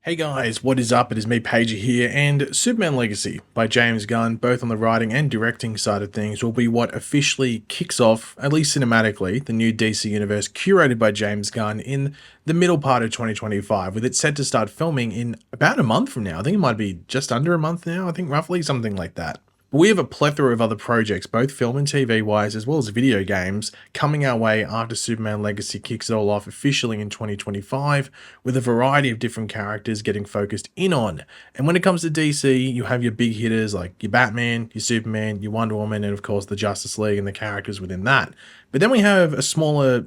Hey guys, what is up? It is me, Pager here, and Superman Legacy by James Gunn, both on the writing and directing side of things, will be what officially kicks off, at least cinematically, the new DC universe curated by James Gunn in the middle part of 2025, with it set to start filming in about a month from now. I think it might be just under a month now, I think roughly, something like that. We have a plethora of other projects, both film and TV wise, as well as video games, coming our way after Superman Legacy kicks it all off officially in 2025, with a variety of different characters getting focused in on. And when it comes to DC, you have your big hitters like your Batman, your Superman, your Wonder Woman, and of course the Justice League and the characters within that. But then we have a smaller,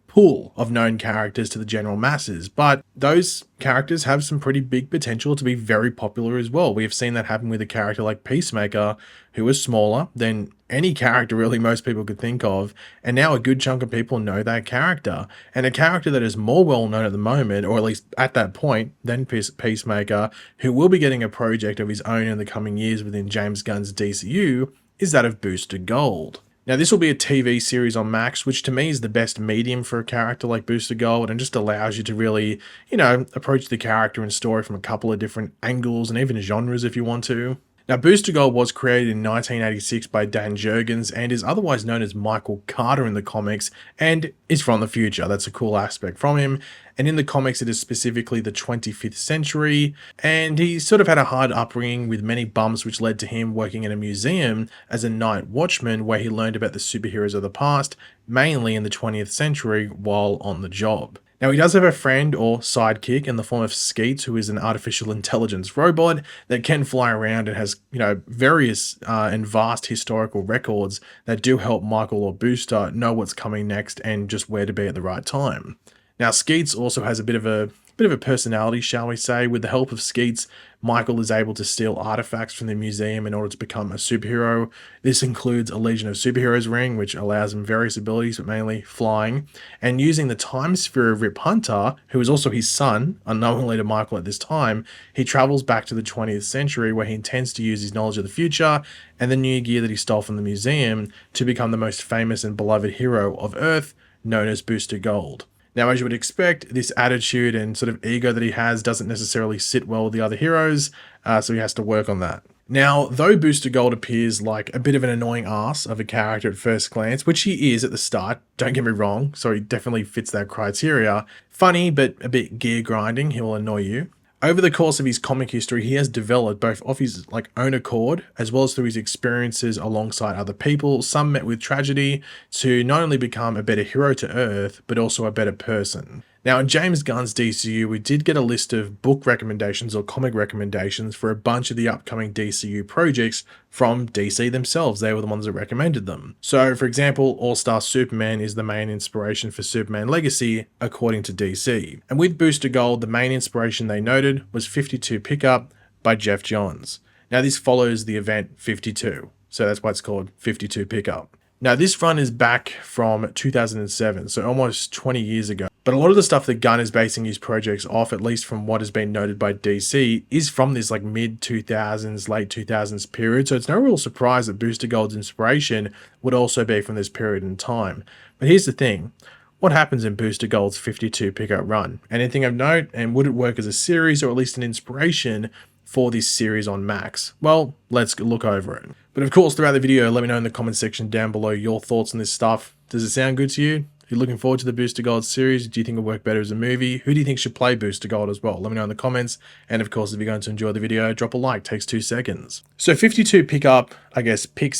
pool of known characters to the general masses, but those characters have some pretty big potential to be very popular as well. We have seen that happen with a character like Peacemaker, who is smaller than any character really most people could think of, and now a good chunk of people know that character. And a character that is more well known at the moment, or at least at that point, than Peacemaker, who will be getting a project of his own in the coming years within James Gunn's DCU, is that of Booster Gold. Now, this will be a TV series on Max, which to me is the best medium for a character like Booster Gold, and just allows you to really, approach the character and story from a couple of different angles and even genres if you want to. Now, Booster Gold was created in 1986 by Dan Jurgens and is otherwise known as Michael Carter in the comics and is from the future. That's a cool aspect from him. And in the comics, it is specifically the 25th century, and he sort of had a hard upbringing with many bumps, which led to him working in a museum as a night watchman, where he learned about the superheroes of the past, mainly in the 20th century, while on the job. Now, he does have a friend or sidekick in the form of Skeets, who is an artificial intelligence robot that can fly around and has, various and vast historical records that do help Michael or Booster know what's coming next and just where to be at the right time. Now, Skeets also has a bit of a personality, shall we say. With the help of Skeets, Michael is able to steal artifacts from the museum in order to become a superhero. This includes a Legion of Superheroes ring, which allows him various abilities, but mainly flying. And using the time sphere of Rip Hunter, who is also his son, unknowingly to Michael at this time, he travels back to the 20th century, where he intends to use his knowledge of the future and the new gear that he stole from the museum to become the most famous and beloved hero of Earth, known as Booster Gold. Now, as you would expect, this attitude and sort of ego that he has doesn't necessarily sit well with the other heroes, so he has to work on that. Now, though Booster Gold appears like a bit of an annoying ass of a character at first glance, which he is at the start, don't get me wrong, so he definitely fits that criteria, funny but a bit gear grinding, he will annoy you. Over the course of his comic history, he has developed both off his own accord, as well as through his experiences alongside other people, some met with tragedy, to not only become a better hero to Earth, but also a better person. Now, in James Gunn's DCU, we did get a list of book recommendations or comic recommendations for a bunch of the upcoming DCU projects from DC themselves. They were the ones that recommended them. So, for example, All-Star Superman is the main inspiration for Superman Legacy, according to DC. And with Booster Gold, the main inspiration they noted was 52 Pickup by Geoff Johns. Now, this follows the event 52, so that's why it's called 52 Pickup. Now, this run is back from 2007, so almost 20 years ago. But a lot of the stuff that Gunn is basing his projects off, at least from what has been noted by DC, is from this mid-2000s, late 2000s period. So it's no real surprise that Booster Gold's inspiration would also be from this period in time. But here's the thing. What happens in Booster Gold's 52 pickup run? Anything of note? And would it work as a series or at least an inspiration for this series on Max? Well, let's look over it. But of course, throughout the video, let me know in the comment section down below your thoughts on this stuff. Does it sound good to you? If you're looking forward to the Booster Gold series, do you think it'll work better as a movie? Who do you think should play Booster Gold as well? Let me know in the comments. And of course, if you're going to enjoy the video, drop a like, takes 2 seconds. So 52 picks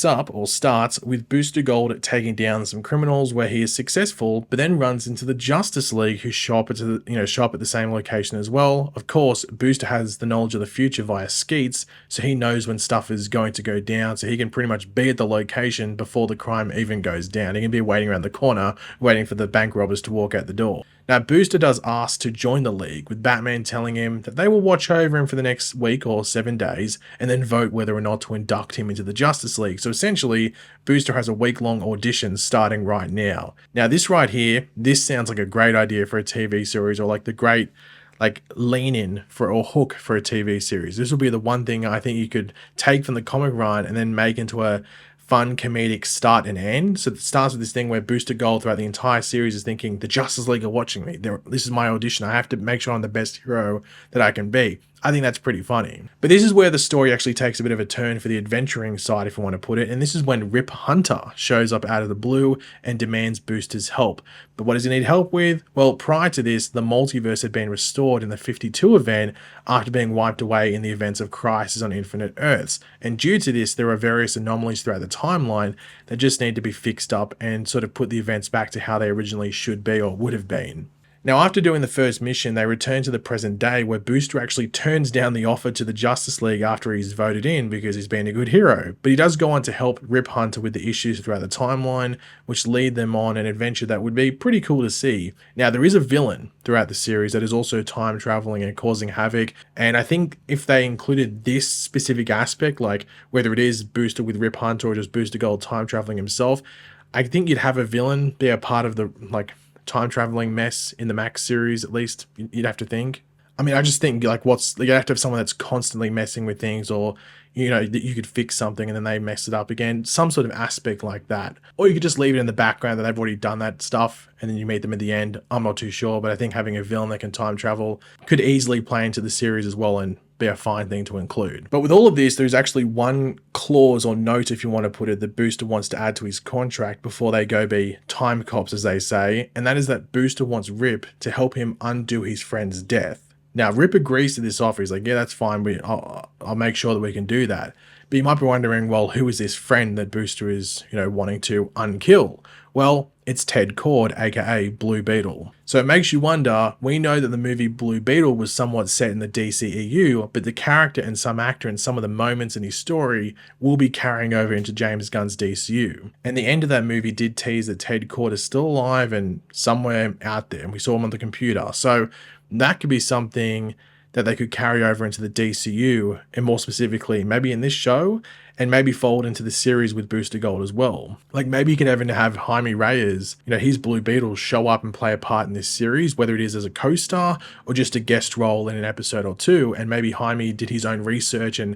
up or starts with Booster Gold taking down some criminals where he is successful, but then runs into the Justice League who show up at the same location as well. Of course, Booster has the knowledge of the future via Skeets, so he knows when stuff is going to go down, so he can pretty much be at the location before the crime even goes down. He can be waiting around the corner, waiting for the bank robbers to walk out the door. Now, Booster does ask to join the League, with Batman telling him that they will watch over him for the next week or 7 days, and then vote whether or not to induct him into the Justice League. So essentially, Booster has a week-long audition starting right now. Now, this right here, this sounds like a great idea for a TV series, or the great lean in for or hook for a TV series. This will be the one thing I think you could take from the comic run and then make into a fun comedic start and end. So it starts with this thing where Booster Gold throughout the entire series is thinking, the Justice League are watching me. This is my audition. I have to make sure I'm the best hero that I can be. I think that's pretty funny. But this is where the story actually takes a bit of a turn for the adventuring side, if you want to put it. And this is when Rip Hunter shows up out of the blue and demands Booster's help. But what does he need help with? Well, prior to this, the multiverse had been restored in the 52 event after being wiped away in the events of Crisis on Infinite Earths. And due to this, there are various anomalies throughout the timeline that just need to be fixed up and sort of put the events back to how they originally should be or would have been. Now, after doing the first mission, they return to the present day where Booster actually turns down the offer to the Justice League after he's voted in because he's been a good hero. But he does go on to help Rip Hunter with the issues throughout the timeline, which lead them on an adventure that would be pretty cool to see. Now, there is a villain throughout the series that is also time traveling and causing havoc. And I think if they included this specific aspect, like whether it is Booster with Rip Hunter or just Booster Gold time traveling himself, I think you'd have a villain be a part of the, time traveling mess in the Max series, at least you'd have to think. I mean, I just think you have to have someone that's constantly messing with things, or that you could fix something and then they mess it up again, some sort of aspect like that. Or you could just leave it in the background that they've already done that stuff and then you meet them at the end. I'm not too sure, but I think having a villain that can time travel could easily play into the series as well and be a fine thing to include. But with all of this, there's actually one clause or note, if you want to put it, that Booster wants to add to his contract before they go be time cops, as they say, and that is that Booster wants Rip to help him undo his friend's death. Now, Rip agrees to this offer. He's like, yeah, that's fine. I'll make sure that we can do that. But you might be wondering, well, who is this friend that Booster is, wanting to unkill? Well, it's Ted Kord, aka Blue Beetle. So it makes you wonder, we know that the movie Blue Beetle was somewhat set in the DCEU, but the character and some actor and some of the moments in his story will be carrying over into James Gunn's DCU. And the end of that movie did tease that Ted Kord is still alive and somewhere out there, and we saw him on the computer. So that could be something that they could carry over into the DCU, and more specifically, maybe in this show, and maybe fold into the series with Booster Gold as well. Like maybe you can even have Jaime Reyes, his Blue Beetle, show up and play a part in this series, whether it is as a co-star or just a guest role in an episode or two. And maybe Jaime did his own research and,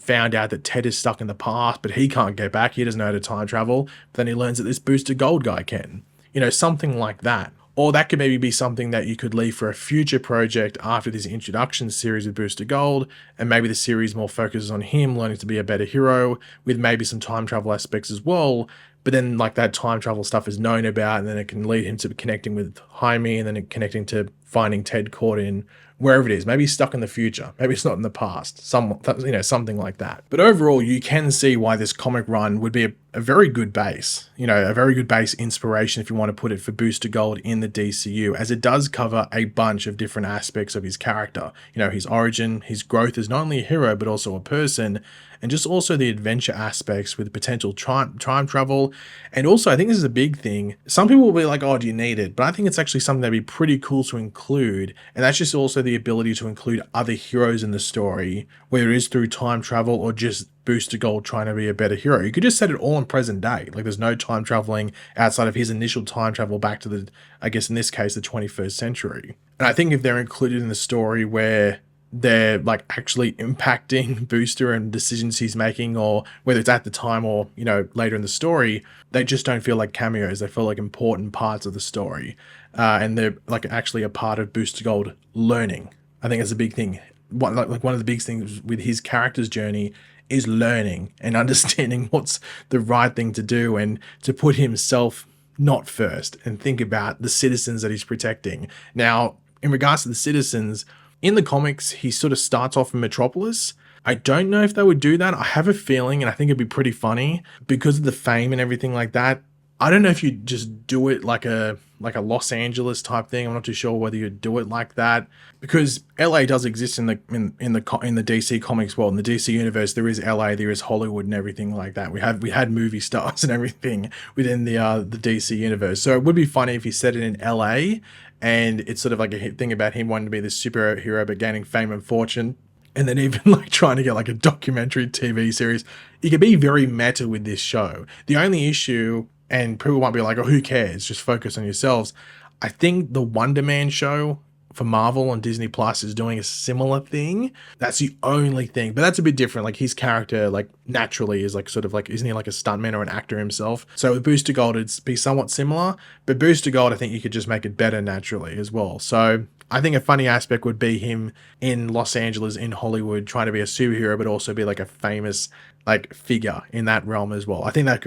found out that Ted is stuck in the past, but he can't get back. He doesn't know how to time travel. But then he learns that this Booster Gold guy can. Something like that. Or that could maybe be something that you could leave for a future project after this introduction series with Booster Gold, and maybe the series more focuses on him learning to be a better hero, with maybe some time travel aspects as well. But then that time travel stuff is known about, and then it can lead him to connecting with Jaime, and then connecting to finding Ted Kord in wherever it is. Maybe he's stuck in the future. Maybe it's not in the past. Something like that. But overall, you can see why this comic run would be a very good base. A very good base inspiration, if you want to put it, for Booster Gold in the DCU, as it does cover a bunch of different aspects of his character. His origin, his growth as not only a hero, but also a person, and just also the adventure aspects with potential time travel. And also, I think this is a big thing. Some people will be like, oh, do you need it? But I think it's actually something that'd be pretty cool to include. And that's just also the ability to include other heroes in the story, whether it is through time travel or just Booster Gold trying to be a better hero. You could just set it all in present day. There's no time traveling outside of his initial time travel back to I guess in this case, the 21st century. And I think if they're included in the story where they're actually impacting Booster and decisions he's making, or whether it's at the time or later in the story, they just don't feel like cameos. They feel like important parts of the story, and they're actually a part of Booster Gold learning. I think that's a big thing. One of the big things with his character's journey is learning and understanding what's the right thing to do, and to put himself not first and think about the citizens that he's protecting. Now, in regards to the citizens, in the comics, he sort of starts off in Metropolis. I don't know if they would do that. I have a feeling, and I think it'd be pretty funny because of the fame and everything like that. I don't know if you just do it like a Los Angeles type thing. I'm not too sure whether you'd do it like that, because LA does exist in the DC comics world. In the DC universe, there is LA, there is Hollywood and everything like that. We had movie stars and everything within the DC universe. So it would be funny if he said it in LA, and it's sort of like a thing about him wanting to be this superhero but gaining fame and fortune, and then even trying to get a documentary TV series. You could be very meta with this show. The only issue, and people might be like, oh, who cares? Just focus on yourselves. I think the Wonder Man show for Marvel on Disney Plus is doing a similar thing. That's the only thing, but that's a bit different. Like his character, like naturally is like sort of like, isn't he like a stuntman or an actor himself? So with Booster Gold, it'd be somewhat similar, but Booster Gold, I think you could just make it better naturally as well. So I think a funny aspect would be him in Los Angeles, in Hollywood, trying to be a superhero, but also be like a famous like figure in that realm as well. I think that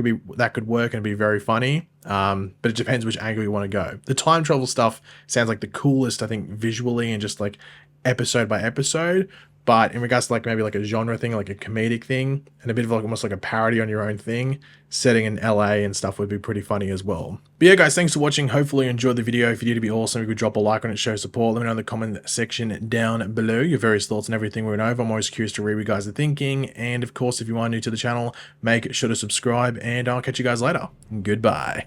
could work and be very funny. But it depends which angle you want to go. The time travel stuff sounds like the coolest, I think, visually and just like episode by episode. But in regards to like maybe like a genre thing, like a comedic thing, and a bit of like almost like a parody on your own thing, setting in LA and stuff would be pretty funny as well. But yeah, guys, thanks for watching. Hopefully you enjoyed the video. If you did, it'd be awesome if you could drop a like on it, show support. Let me know in the comment section down below your various thoughts and everything we went over. I'm always curious to read what you guys are thinking. And of course, if you are new to the channel, make sure to subscribe, and I'll catch you guys later. Goodbye.